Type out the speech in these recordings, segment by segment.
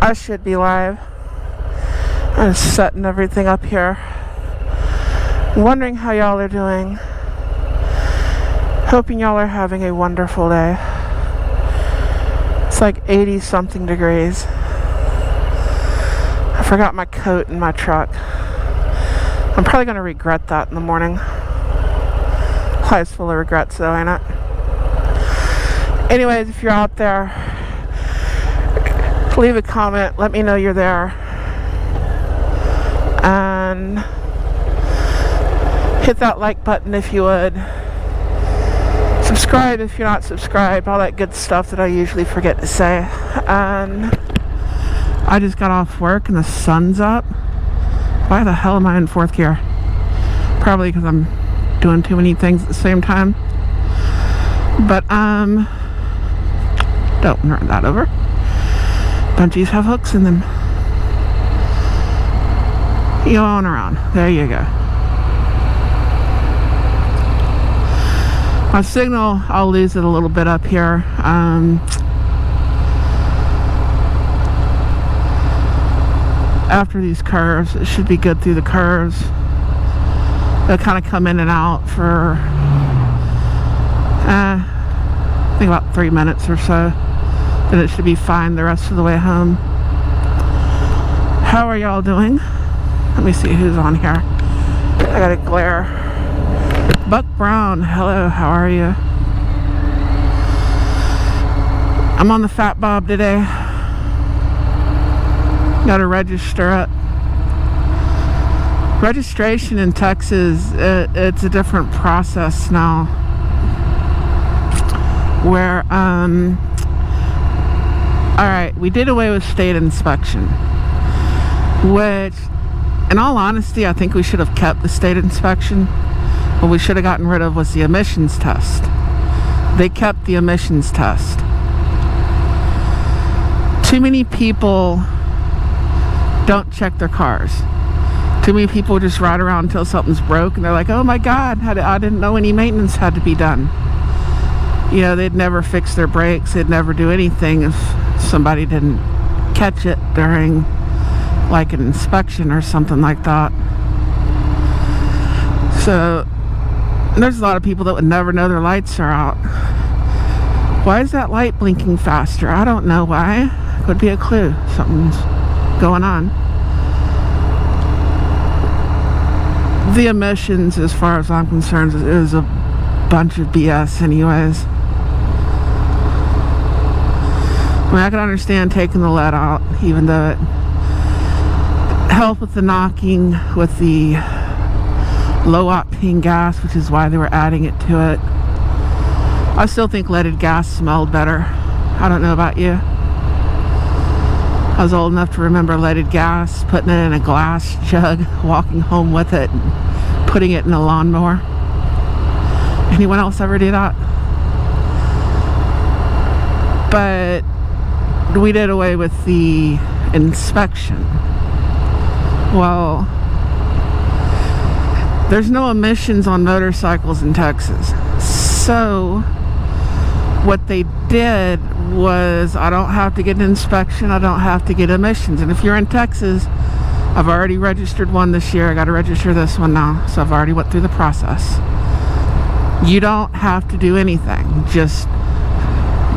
I should be live. I'm just setting everything up here. Wondering how y'all are doing. Hoping y'all are having a wonderful day. It's like 80 something degrees. I forgot my coat in my truck. I'm probably going to regret that in the morning. Life's full of regrets though, ain't it? Anyways, if you're out there, leave a comment. Let me know you're there. And hit that like button if you would. Subscribe if you're not subscribed. All that good stuff that I usually forget to say. And I just got off work and the sun's up. Why the hell am I in fourth gear? Probably because I'm doing too many things at the same time. But don't run that over. Bungees have hooks in them. Yawn around. There you go. My signal, I'll lose it a little bit up here. After these curves, it should be good through the curves. They'll kind of come in and out for I think about 3 minutes or so. Then it should be fine the rest of the way home. How are y'all doing? Let me see who's on here. I gotta glare. Buck Brown, hello, how are you? I'm on the Fat Bob today. Gotta register it. Registration in Texas, it's a different process now. Where, alright, we did away with state inspection. Which, in all honesty, I think we should have kept the state inspection. What we should have gotten rid of was the emissions test. They kept the emissions test. Too many people don't check their cars. Too many people just ride around until something's broke and they're like, oh my god, I didn't know any maintenance had to be done. You know, they'd never fix their brakes, they'd never do anything if somebody didn't catch it during like an inspection or something like that. So there's a lot of people that would never know their lights are out. Why is that light blinking faster? I don't know why. Could be a clue. Something's going on. The emissions, as far as I'm concerned, is a bunch of BS anyways. I mean, I can understand taking the lead out, even though it helped with the knocking with the low octane gas, which is why they were adding it to it. I still think leaded gas smelled better. I don't know about you. I was old enough to remember leaded gas, putting it in a glass jug, walking home with it, and putting it in a lawnmower. Anyone else ever do that? But we did away with the inspection. Well, there's no emissions on motorcycles in Texas. So what they did was, I don't have to get an inspection, I don't have to get emissions. And if you're in Texas, I've already registered one this year, I got to register this one now, so I've already went through the process. You don't have to do anything. Just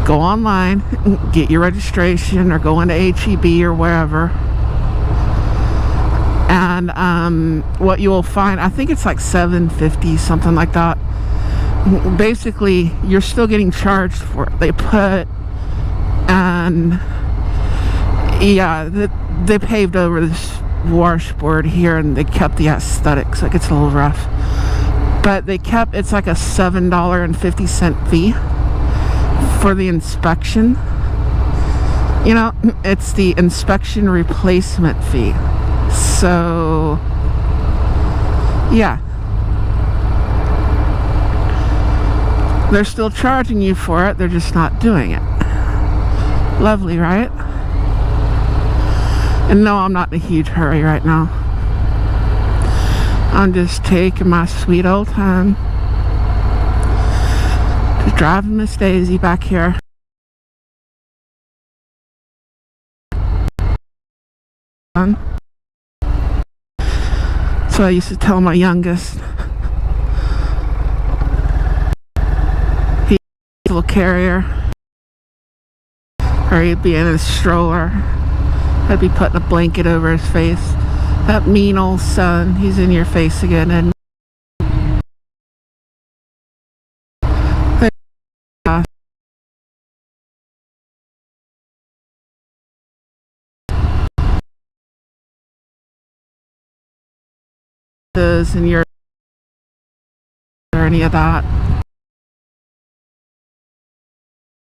go online, get your registration, or go into HEB or wherever. And what you will find, I think it's like $7.50, something like that. Basically, you're still getting charged for it. They put, and yeah, they paved over this washboard here, and they kept the aesthetics. Like, it's a little rough, but they kept, it's like a $7.50 fee for the inspection. You know, it's the inspection replacement fee. So yeah, they're still charging you for it, they're just not doing it. Lovely, right? And no, I'm not in a huge hurry right now. I'm just taking my sweet old time. Just driving Miss Daisy back here. son. So I used to tell my youngest. He's a little carrier. Or he'd be in his stroller. I'd be putting a blanket over his face. That mean old son, he's in your face again. And and you're or any of that.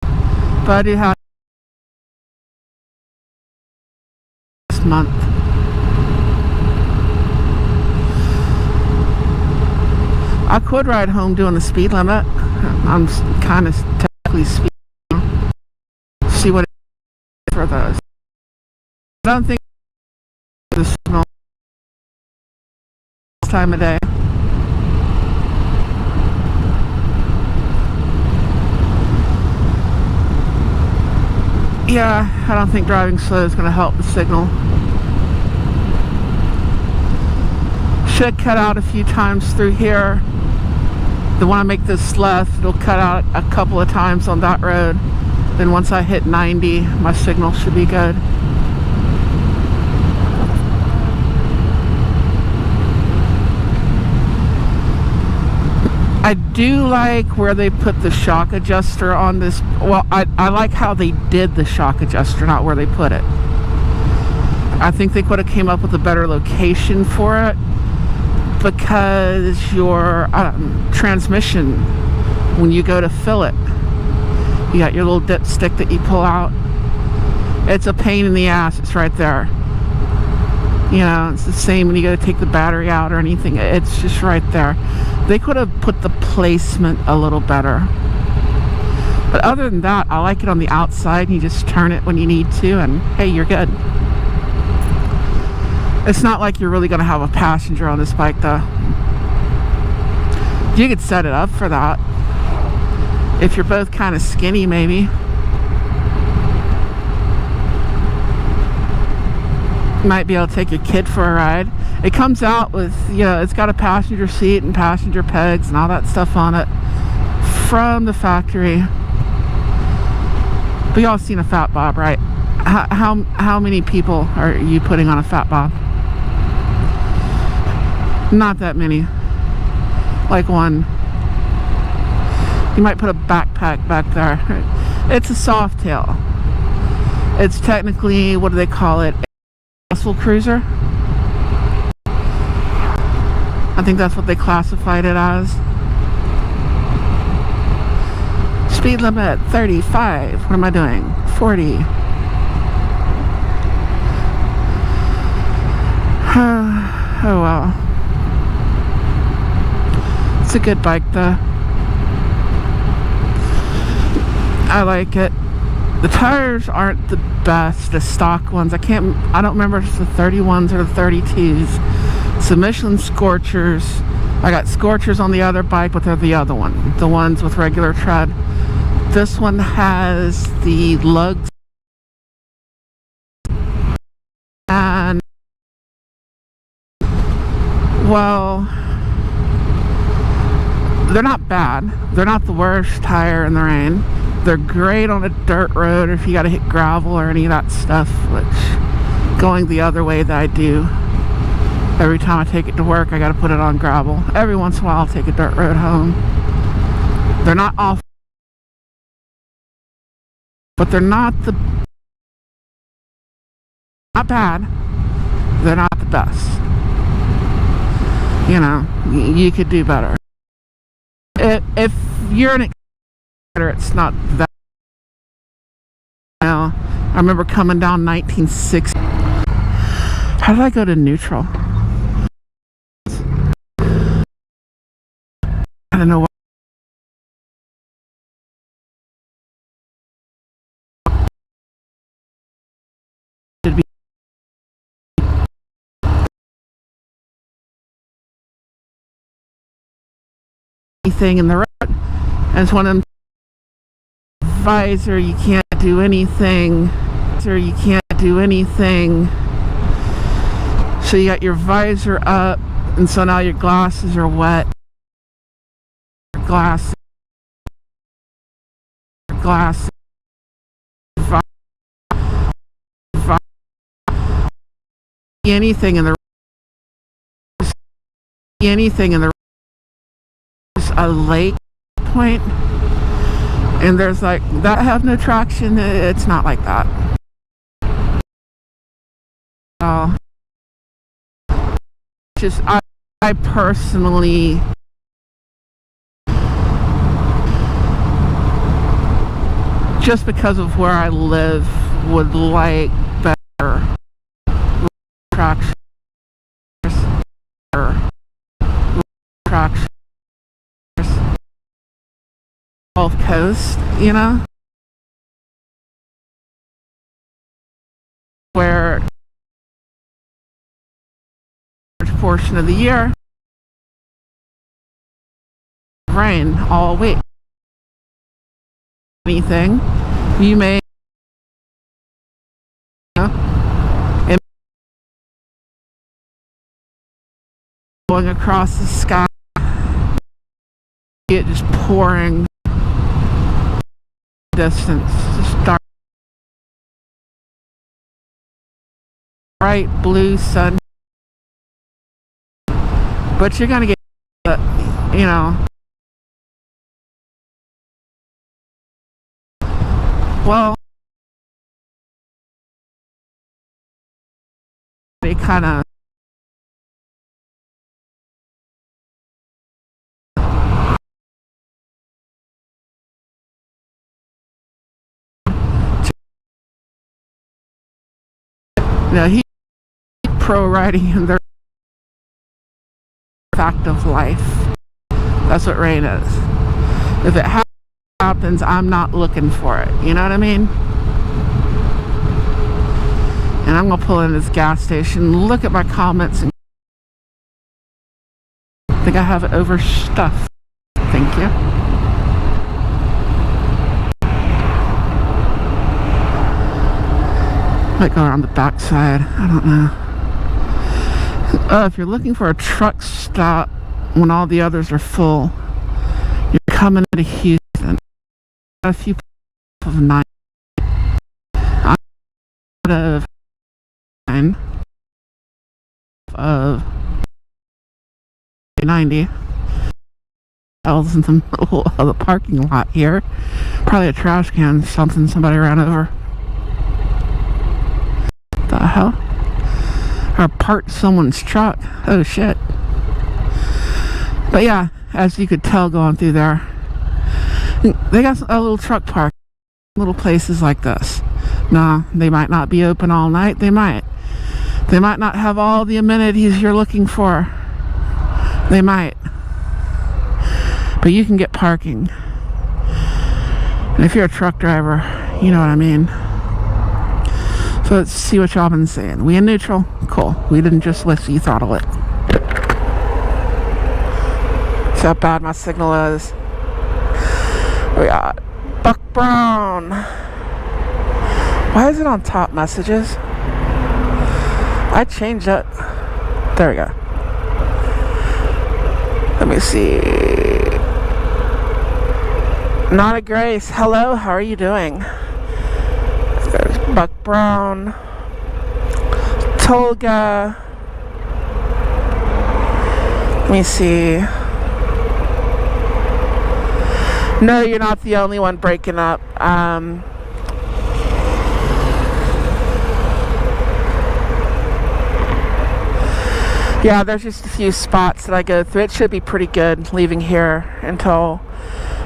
But I do have this month. I could ride home doing the speed limit. I'm kind of technically speeding. See what it is for those. I don't think the signal time of day. Yeah, I don't think driving slow is going to help the signal. Should cut out a few times through here. Then when I make this left, it'll cut out a couple of times on that road. Then once I hit 90, my signal should be good. I do like where they put the shock adjuster on this. Well, I like how they did the shock adjuster, not where they put it. I think they could have came up with a better location for it, because your transmission, when you go to fill it, you got your little dipstick that you pull out. It's a pain in the ass. It's right there. You know, it's the same when you go to take the battery out or anything. It's just right there. They could have put the placement a little better. But other than that, I like it on the outside. You just turn it when you need to, and hey, you're good. It's not like you're really going to have a passenger on this bike, though. You could set it up for that. If you're both kind of skinny, maybe. Might be able to take your kid for a ride. It comes out with, you know, it's got a passenger seat and passenger pegs and all that stuff on it from the factory. But y'all seen a Fat Bob, right? How many people are you putting on a Fat Bob? Not that many. Like one. You might put a backpack back there. It's a soft tail. It's technically, what do they call it? Muscle cruiser. I think that's what they classified it as. Speed limit 35. What am I doing? 40. Oh well. It's a good bike though. I like it. The tires aren't the best, the stock ones. I don't remember if it's the 31s or the 32s. It's the Michelin Scorchers. I got Scorchers on the other bike, but they're the other one. The ones with regular tread. This one has the lugs. And, well, they're not bad. They're not the worst tire in the rain. They're great on a dirt road, or if you got to hit gravel or any of that stuff, which going the other way that I do. Every time I take it to work, I got to put it on gravel. Every once in a while, I'll take a dirt road home. They're not awful, but they're not bad. They're not the best. You know, you could do better. If you're an it's not that. Now, I remember coming down 1960. How did I go to neutral? I don't know what. Should be anything in the road, and it's one of them. Advisor, you can't do anything. Sir, you can't do anything. So you got your visor up, and so now your glasses are wet. Glasses, anything in the a lake point, and there's like that have no traction. It's not like that. Just I personally just because of where I live would like better traction. Gulf Coast, you know, where a large portion of the year rain all week. Anything you may going across the sky, it just pouring distance, just dark, bright blue sun, but you're gonna get, you know, well, they kind of he pro riding in their fact of life. That's what rain is. If it happens, I'm not looking for it. You know what I mean? And I'm gonna pull in this gas station, look at my comments, and I think I have it overstuffed. Thank you. Might go around the backside. I don't know. If you're looking for a truck stop when all the others are full, you're coming to Houston. A few of 9. I'm out of 9 of 90. I was in the middle of the parking lot here. Probably a trash can, something somebody ran over. The hell? Or parked someone's truck. Oh shit. But yeah, as you could tell going through there, they got a little truck park, little places like this. Now, they might not be open all night. They might not have all the amenities you're looking for. They might. But you can get parking. And if you're a truck driver, you know what I mean. So let's see what y'all been saying. We in neutral? Cool. We didn't just let you throttle it. See how bad my signal is. We got Buck Brown. Why is it on top messages? I changed it. There we go. Let me see. Not a Grace. Hello, how are you doing? There's Buck Brown. Tolga. Let me see. No, you're not the only one breaking up. Yeah, there's just a few spots that I go through. It should be pretty good leaving here until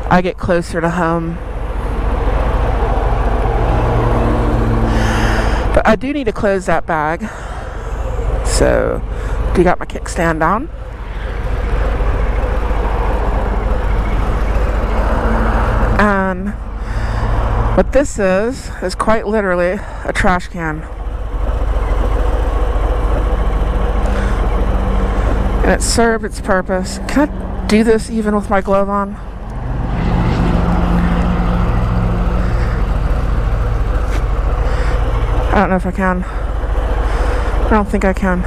I get closer to home. But I do need to close that bag. So, do you got my kickstand down? And what this is quite literally a trash can. And it served its purpose. Can I do this even with my glove on? I don't know if I can. I don't think I can.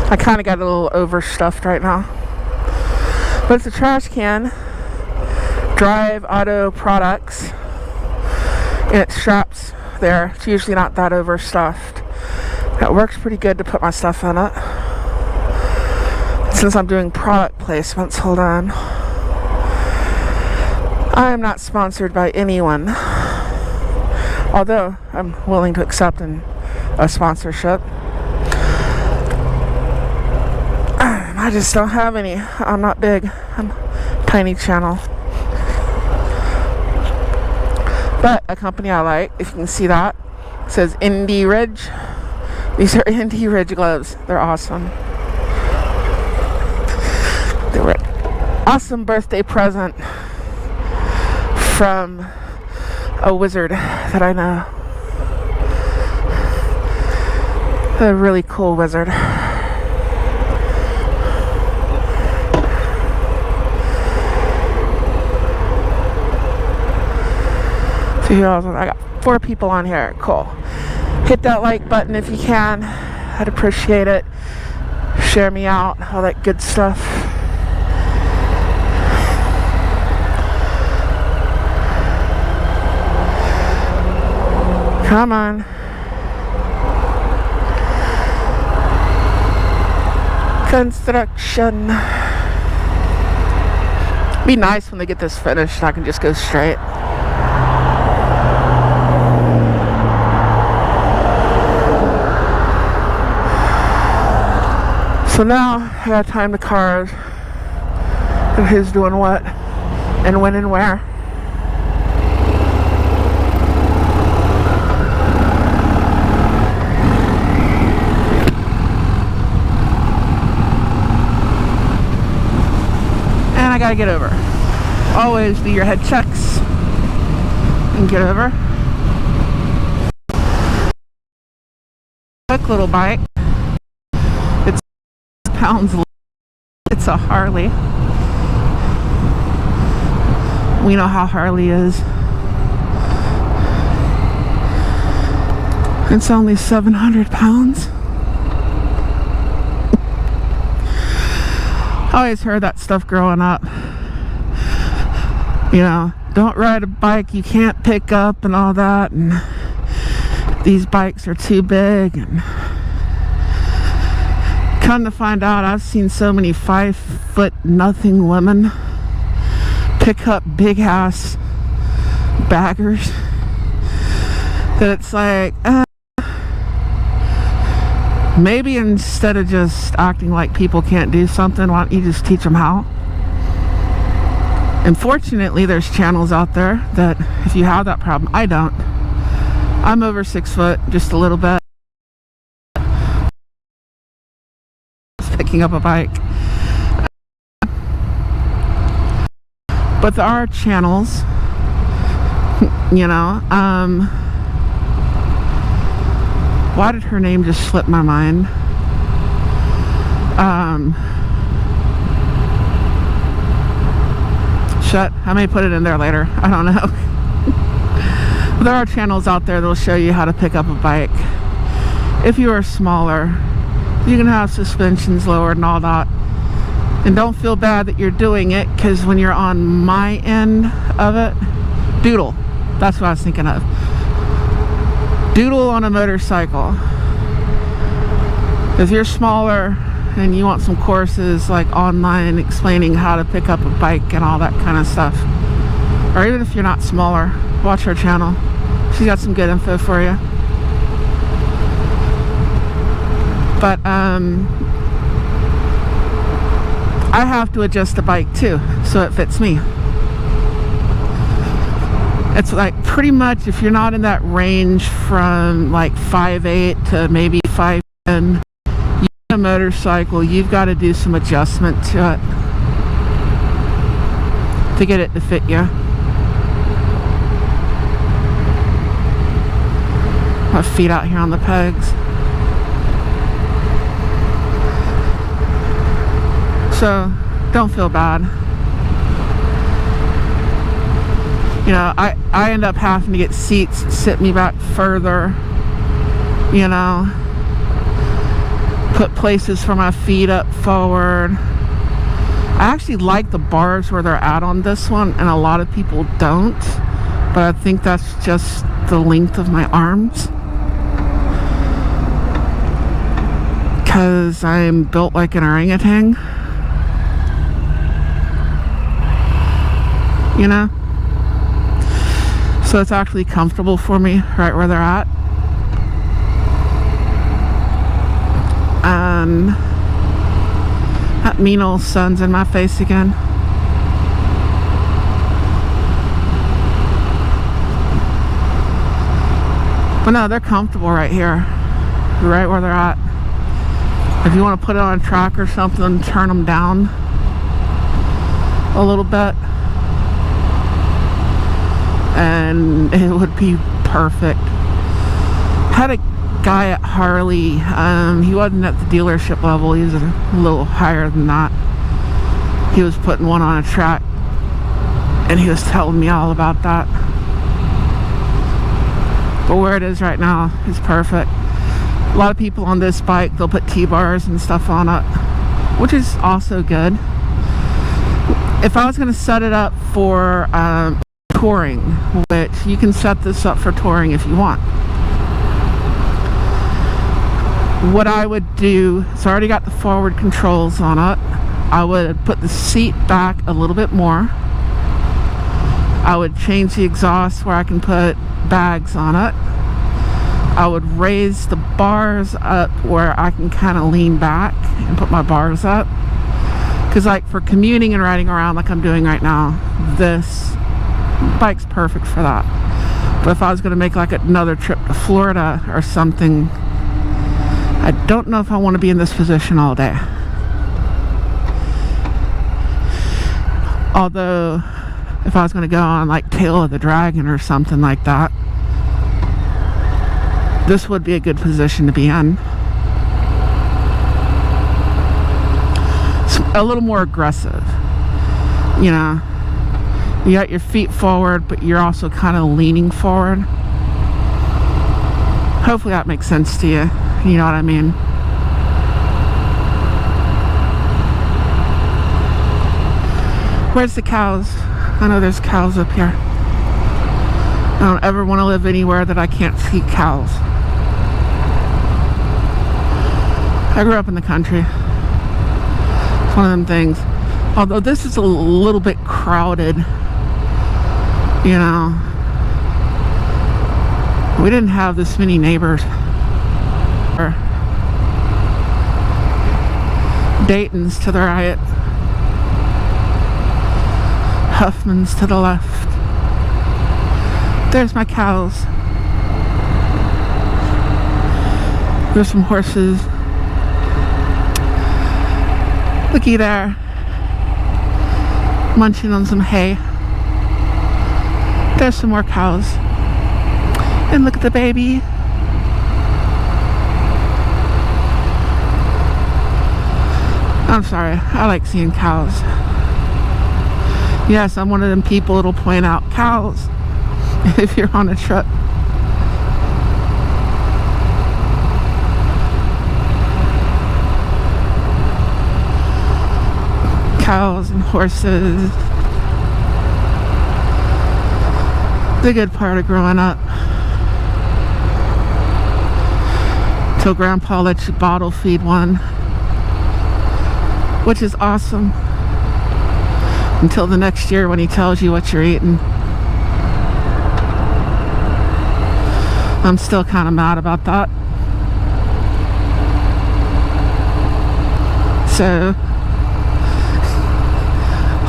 I kind of got a little overstuffed right now. But it's a trash can. Drive Auto Products. And it straps there. It's usually not that overstuffed. It works pretty good to put my stuff in it. Since I'm doing product placements, hold on. I am not sponsored by anyone. Although I'm willing to accept a sponsorship. I just don't have any. I'm not big. I'm a tiny channel. But a company I like, if you can see that, says Indie Ridge. These are Indie Ridge gloves. They're awesome. They were an awesome birthday present from a wizard that I know. A really cool wizard. So I got 4 people on here. Cool. Hit that like button if you can. I'd appreciate it. Share me out, all that good stuff. Come on. Construction. Be nice when they get this finished and I can just go straight. So now I got time to carve and who's doing what and when and where. And I gotta get over. Always do your head checks and get over. Quick little bike. It's pounds. It's a Harley. We know how Harley is. It's only 700 pounds. I always heard that stuff growing up. You know, don't ride a bike you can't pick up and all that, and these bikes are too big. And come to find out, I've seen so many 5'0" women pick up big ass baggers that it's like, maybe instead of just acting like people can't do something, why don't you just teach them how? And fortunately, there's channels out there that if you have that problem, I don't. I'm over 6 foot, just a little bit. Picking up a bike. But there are channels, you know, why did her name just slip my mind? Shit, I may put it in there later. I don't know. But there are channels out there that will show you how to pick up a bike. If you are smaller, you can have suspensions lowered and all that. And don't feel bad that you're doing it, because when you're on my end of it, doodle. That's what I was thinking of. Doodle on a motorcycle. If you're smaller and you want some courses like online explaining how to pick up a bike and all that kind of stuff, or even if you're not smaller, watch her channel. She's got some good info for you. But I have to adjust the bike too, so it fits me. It's like pretty much, if you're not in that range from like 5'8" to maybe 5'10", you get a motorcycle, you've got to do some adjustment to it to get it to fit you. My feet out here on the pegs. So don't feel bad. You know, I end up having to get seats that sit me back further, you know, Put places for my feet up forward. I actually like the bars where they're at on this one, and a lot of people don't, but I think that's just the length of my arms, because I'm built like an orangutan, you know, so it's actually comfortable for me right where they're at. And that mean old sun's in my face again. But no, they're comfortable right here, right where they're at. If you want to put it on a track or something, turn them down a little bit, and it would be perfect. Had a guy at Harley, he wasn't at the dealership level, he was a little higher than that. He was putting one on a track, and he was telling me all about that. But where it is right now is perfect. A lot of people on this bike, they'll put T-bars and stuff on it, which is also good. If I was going to set it up for touring, which you can set this up for touring if you want, what I would do, it's already got the forward controls on it. I would put the seat back a little bit more. I would change the exhaust where I can put bags on it. I would raise the bars up where I can kind of lean back and put my bars up, because like for commuting and riding around like I'm doing right now, this bike's perfect for that. But if I was going to make like another trip to Florida or something, I don't know if I want to be in this position all day. Although if I was going to go on like Tail of the Dragon or something like that, this would be a good position to be in. It's a little more aggressive, you know. You got your feet forward, but you're also kind of leaning forward. Hopefully that makes sense to you. You know what I mean? Where's the cows? I know there's cows up here. I don't ever want to live anywhere that I can't see cows. I grew up in the country. It's one of them things. Although this is a little bit crowded, you know. We didn't have this many neighbors. Dayton's to the right, Huffman's to the left. There's my cows. There's some horses. Looky there, munching on some hay. There's some more cows. And look at the baby. I'm sorry, I like seeing cows. Yes, I'm one of them people that'll point out cows if you're on a trip. Cows and horses. The good part of growing up. Till Grandpa lets you bottle feed one, which is awesome. Until the next year when he tells you what you're eating. I'm still kind of mad about that. So,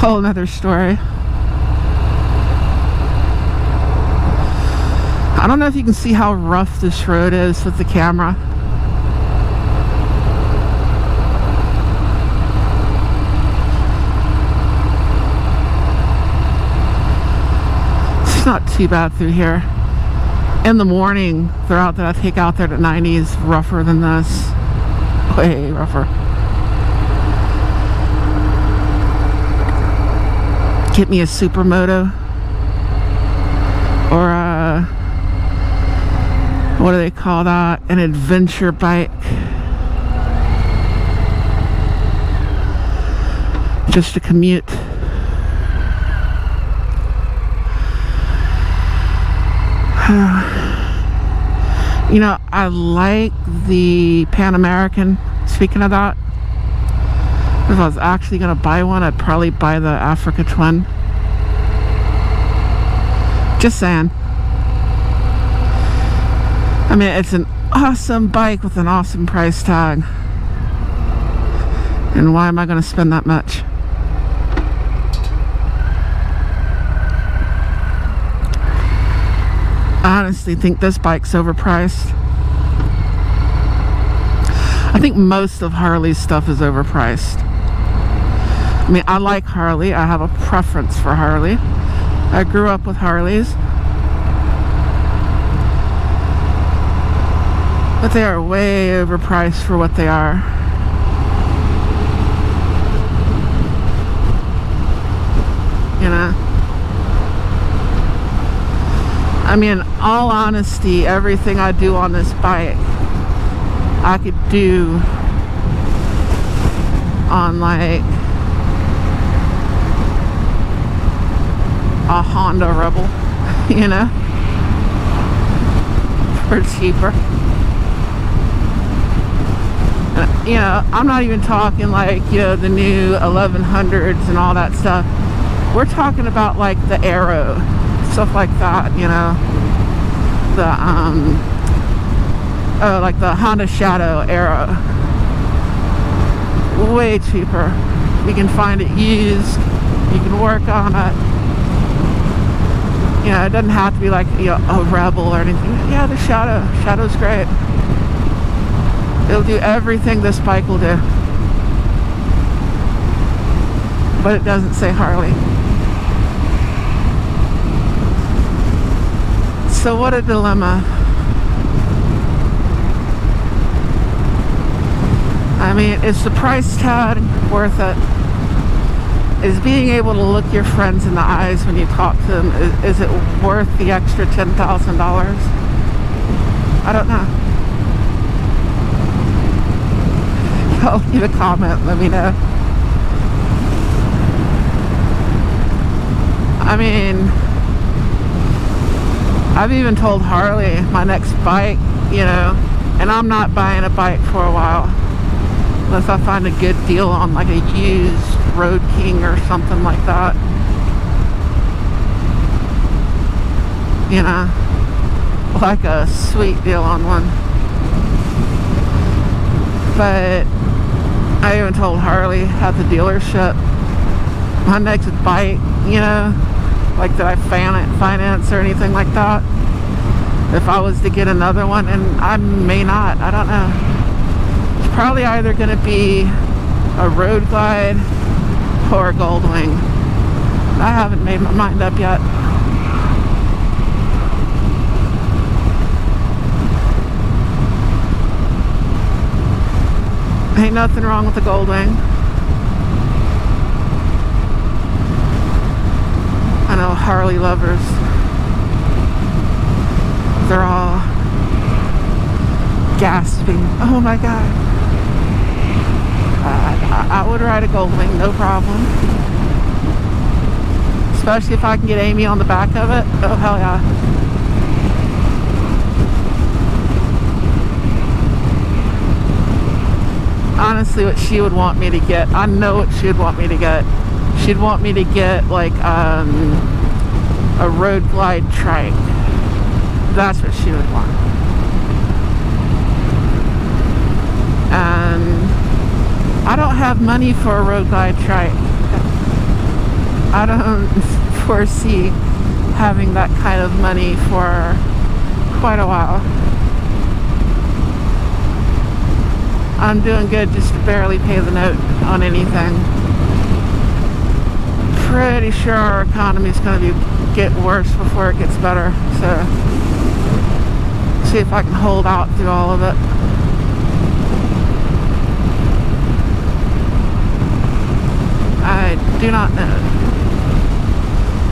whole nother story. I don't know if you can see how rough this road is with the camera. It's not too bad through here. In the morning, the route that I take out there to 90 is rougher than this. Way rougher. Get me a supermoto or a, what do they call that, an adventure bike. just to commute. You know, I like the Pan American. Speaking of that, if I was actually going to buy one, I'd probably buy the Africa Twin. Just saying. I mean, it's an awesome bike with an awesome price tag. And why am I going to spend that much? I honestly think this bike's overpriced. I think most of Harley's stuff is overpriced. I mean, I like Harley. I have a preference for Harley. I grew up with Harleys. But they are way overpriced for what they are. You know? I mean, in all honesty, everything I do on this bike, I could do on like a Honda Rebel, you know, for cheaper. And, you know, I'm not even talking like, you know, the new 1100s and all that stuff. We're talking about like the Aero, stuff like that, you know, the like the Honda Shadow Aero, way cheaper. You can find it used, you can work on it. You know, it doesn't have to be like, you know, a Rebel or anything. Yeah, the Shadow's great. It'll do everything this bike will do, but it doesn't say Harley. So what a dilemma. I mean, is the price tag worth it? Is being able to look your friends in the eyes when you talk to them, is it worth the extra $10,000? I don't know. Y'all leave a comment, let me know. I mean, I've even told Harley my next bike, you know, and I'm not buying a bike for a while unless I find a good deal on like a used Road King or something like that. You know, like a sweet deal on one. But I even told Harley at the dealership, my next bike, you know, like that I finance or anything like that, if I was to get another one, and I may not, I don't know. It's probably either going to be a Road Glide or a Goldwing. I haven't made my mind up yet. Ain't nothing wrong with the Goldwing. I know Harley lovers, they're all gasping. Oh my god. I would ride a Goldwing, no problem. Especially if I can get Amy on the back of it. Oh hell yeah. Honestly, what she would want me to get, I know what she would want me to get. She'd want me to get like a Road Glide trike. That's what she would want. And I don't have money for a Road Glide trike. I don't foresee having that kind of money for quite a while. I'm doing good just to barely pay the note on anything. Pretty sure our economy is going to get worse before it gets better, so see if I can hold out through all of it. I do not know.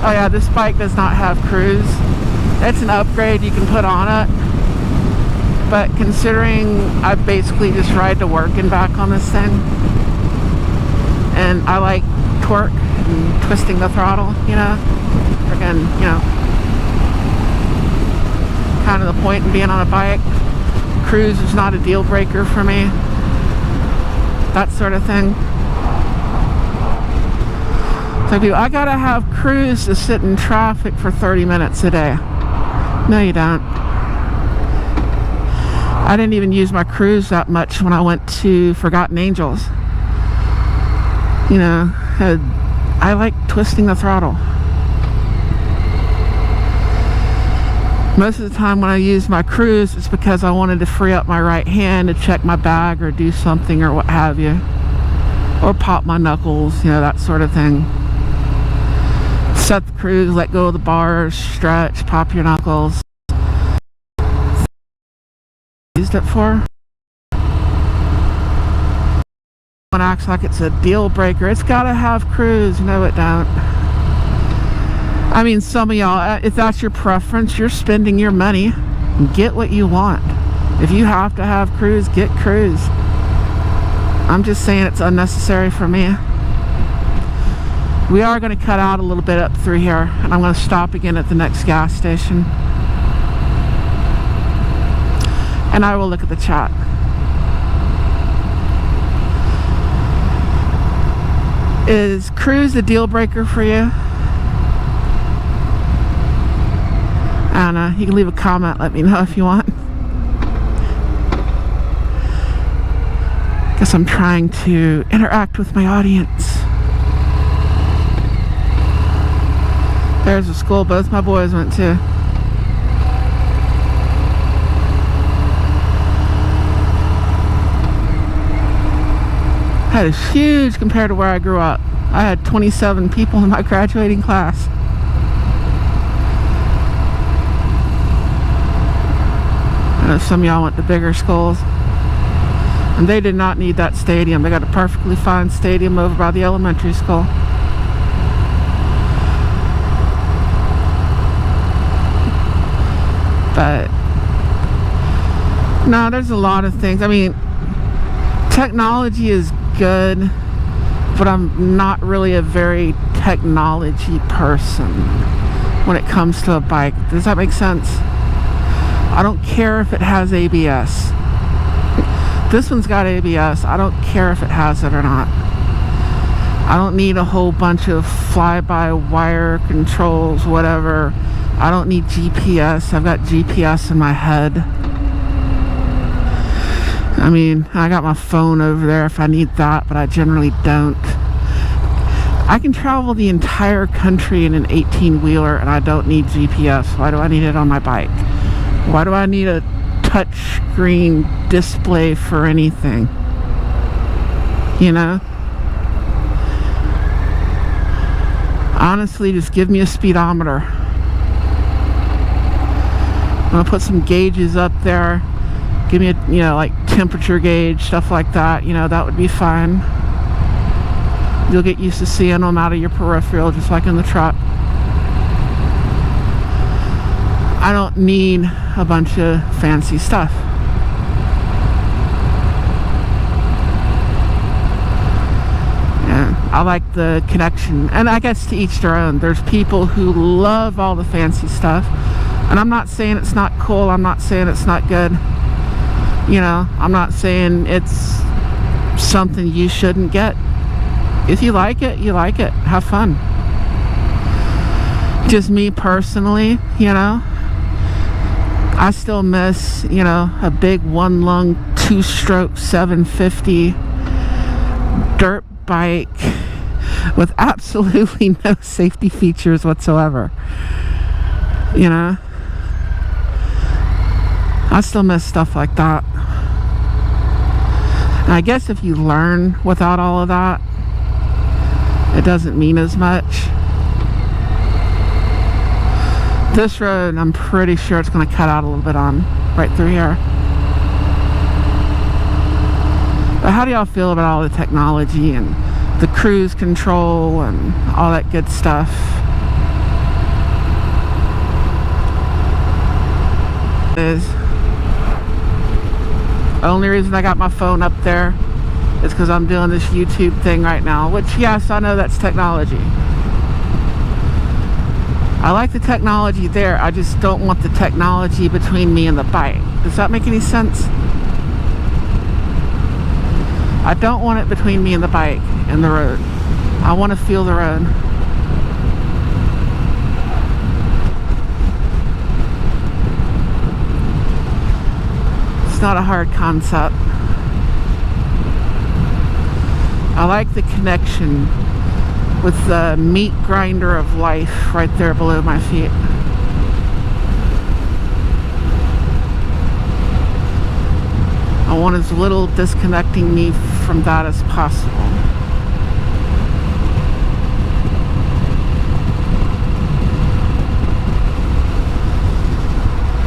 Oh yeah, this bike does not have cruise. It's an upgrade you can put on it, but considering I basically just ride to work and back on this thing, and I like torque and twisting the throttle, you know. Again, you know, kind of the point in being on a bike. Cruise is not a deal breaker for me. That sort of thing. So I gotta have cruise to sit in traffic for 30 minutes a day. No, you don't. I didn't even use my cruise that much when I went to Forgotten Angels. You know, I like twisting the throttle. Most of the time when I use my cruise, it's because I wanted to free up my right hand to check my bag or do something or what have you. Or pop my knuckles, you know, that sort of thing. Set the cruise, let go of the bars, stretch, pop your knuckles. Used it for? One acts like it's a deal breaker. It's gotta have cruise. No, it don't. I mean, some of y'all, if that's your preference, you're spending your money. Get what you want. If you have to have cruise, get cruise. I'm just saying it's unnecessary for me. We are going to cut out a little bit up through here, and I'm going to stop again at the next gas station. And I will look at the chat. Is cruise a deal breaker for you? Anna, you can leave a comment, let me know if you want. Guess I'm trying to interact with my audience. There's a school both my boys went to. That is huge compared to where I grew up. I had 27 people in my graduating class. I know some of y'all went to bigger schools. And they did not need that stadium. They got a perfectly fine stadium over by the elementary school. But no, there's a lot of things. I mean, technology is good, but I'm not really a very technology person when it comes to a bike. Does that make sense? I don't care if it has ABS. This one's got ABS. I don't care if it has it or not. I don't need a whole bunch of fly-by-wire controls, whatever. I don't need GPS. I've got GPS in my head. I mean, I got my phone over there if I need that, but I generally don't. I can travel the entire country in an 18-wheeler and I don't need GPS. Why do I need it on my bike? Why do I need a touch screen display for anything? You know? Honestly, just give me a speedometer. I'm gonna put some gauges up there. Give me a, you know, like temperature gauge, stuff like that. You know, that would be fine. You'll get used to seeing them out of your peripheral, just like in the truck. I don't need a bunch of fancy stuff. Yeah, I like the connection. And I guess to each their own. There's people who love all the fancy stuff. And I'm not saying it's not cool. I'm not saying it's not good. You know, I'm not saying it's something you shouldn't get. If you like it, you like it. Have fun. Just me personally, you know, I still miss, you know, a big one-lung, two-stroke 750 dirt bike with absolutely no safety features whatsoever. You know, I still miss stuff like that. And I guess if you learn without all of that, it doesn't mean as much. This road, I'm pretty sure it's going to cut out a little bit on right through here. But how do y'all feel about all the technology and the cruise control and all that good stuff? Is the only reason I got my phone up there is because I'm doing this YouTube thing right now, which, yes, I know that's technology. I like the technology there. I just don't want the technology between me and the bike. Does that make any sense? I don't want it between me and the bike and the road. I want to feel the road. It's not a hard concept. I like the connection with the meat grinder of life right there below my feet. I want as little disconnecting me from that as possible.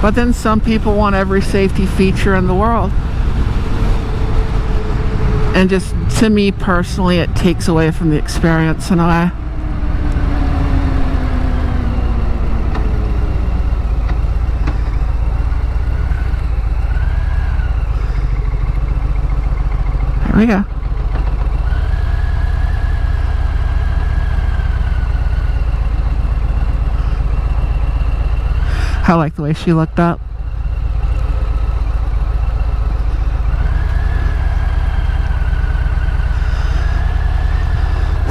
But then some people want every safety feature in the world. And just, to me personally, it takes away from the experience in a way. There we go. I like the way she looked up.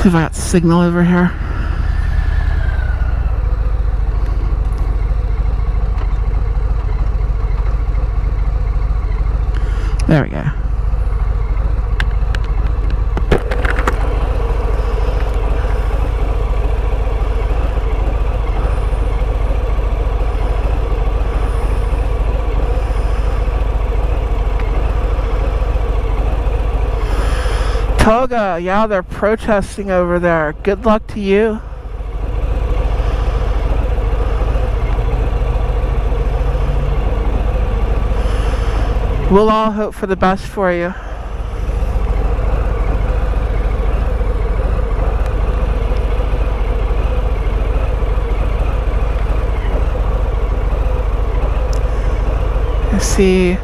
See if I got signal over here. There we go. Toga, yeah, they're protesting over there. Good luck to you. We'll all hope for the best for you. Let's see.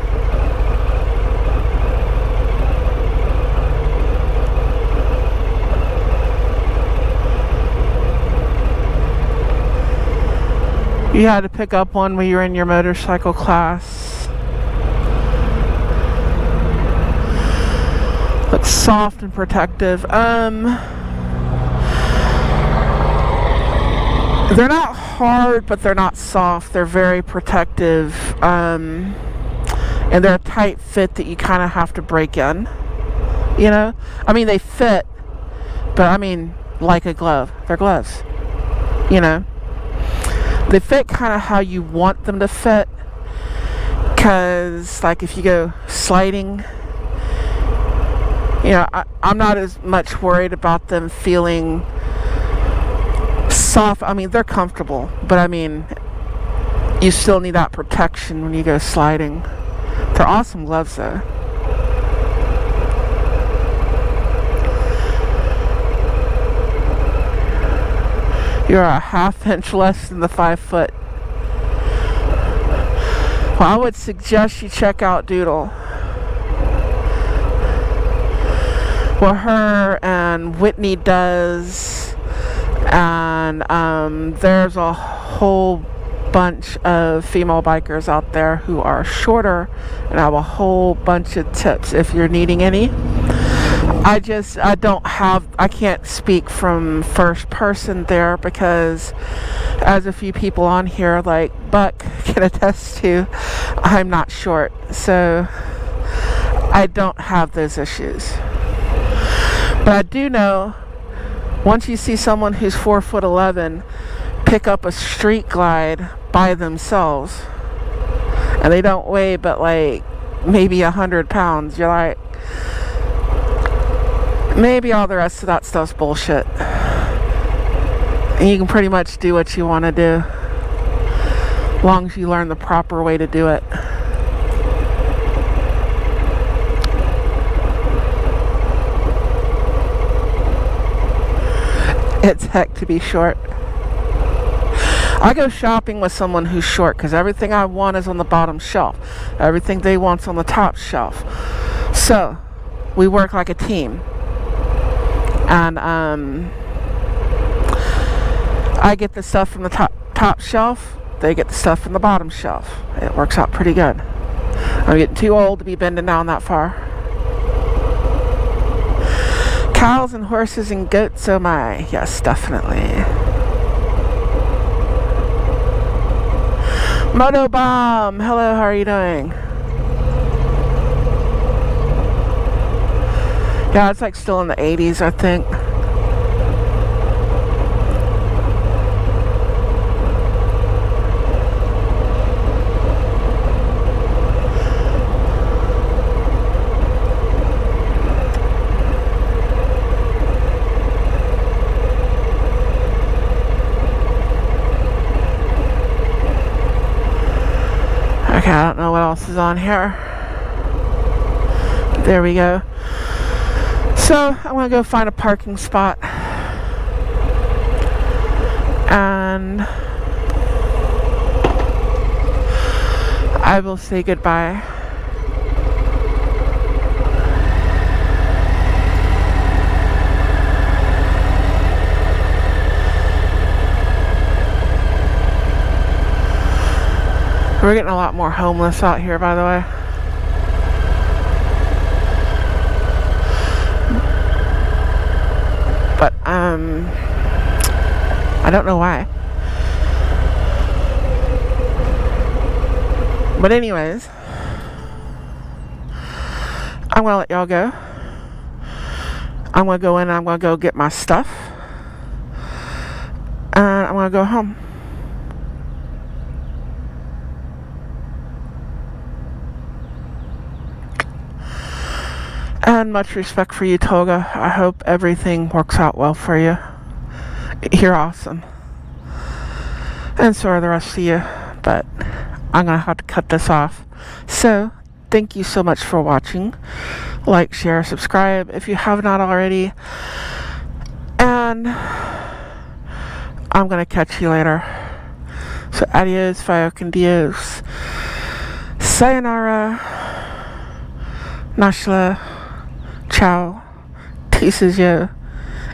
You had to pick up one when you were in your motorcycle class. Looks soft and protective. They're not hard, but they're not soft. They're very protective. And they're a tight fit that you kind of have to break in. You know? I mean, they fit, but I mean, like a glove. They're gloves. You know? They fit kind of how you want them to fit, because like if you go sliding, you know, I'm not as much worried about them feeling soft. I mean, they're comfortable, but I mean, you still need that protection when you go sliding. They're awesome gloves though. You're a half inch less than the 5 foot. Well, I would suggest you check out Doodle. What her and Whitney does, and there's a whole bunch of female bikers out there who are shorter and have a whole bunch of tips if you're needing any. I can't speak from first person there, because as a few people on here like Buck can attest to, I'm not short, so I don't have those issues. But I do know, once you see someone who's 4'11" pick up a Street Glide by themselves, and they don't weigh but like maybe 100 pounds, you're like, maybe all the rest of that stuff's bullshit. And you can pretty much do what you want to do, as long as you learn the proper way to do it. It's heck to be short. I go shopping with someone who's short because everything I want is on the bottom shelf. Everything they want's on the top shelf. So, we work like a team. And I get the stuff from the top shelf. They get the stuff from the bottom shelf. It works out pretty good. I'm getting too old to be bending down that far. Cows and horses and goats, oh my. Yes, definitely. Moto Bomb, hello, how are you doing? Yeah, it's like still in the 80s, I think. Okay, I don't know what else is on here. There we go. So, I'm going to go find a parking spot. And I will say goodbye. We're getting a lot more homeless out here, by the way. But, I don't know why. But anyways, I'm gonna let y'all go. I'm gonna go in and I'm gonna go get my stuff. And I'm gonna go home. And much respect for you, Toga. I hope everything works out well for you. You're awesome. And so are the rest of you. But I'm going to have to cut this off. So, thank you so much for watching. Like, share, subscribe if you have not already. And I'm going to catch you later. So, adios, fallo con Dios. Sayonara. Nashla. Ciao. Pieces, yo.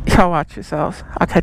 Y'all watch yourselves. I'll catch you.